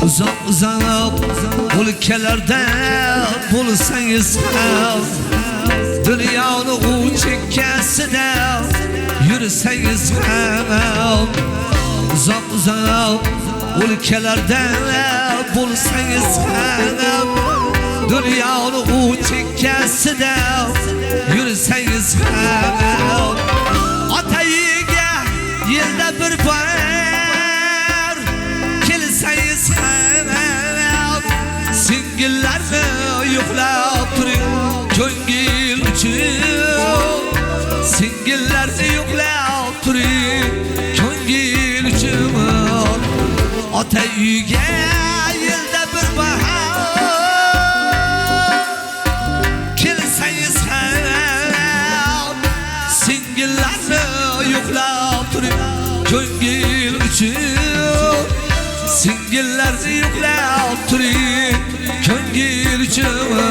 Uzak ülkelerde bulsangiz ham, dünyoni u chekkasida yursangiz ham, uzak ülkelerde bulsangiz ham, dünyoni u chekkasida yursangiz ham, otayiga yilda bir bor kelsangiz ham, singillarni yo'qlab turing ko'ngil uchun, singillarni yo'qlab turing ko'ngil uchun, ota uyga yilda bir bahor kelsangiz ham, singillarni yo'qlab turing ko'ngil uchun, singillarni yo'qlab turing ko'ngil uchun.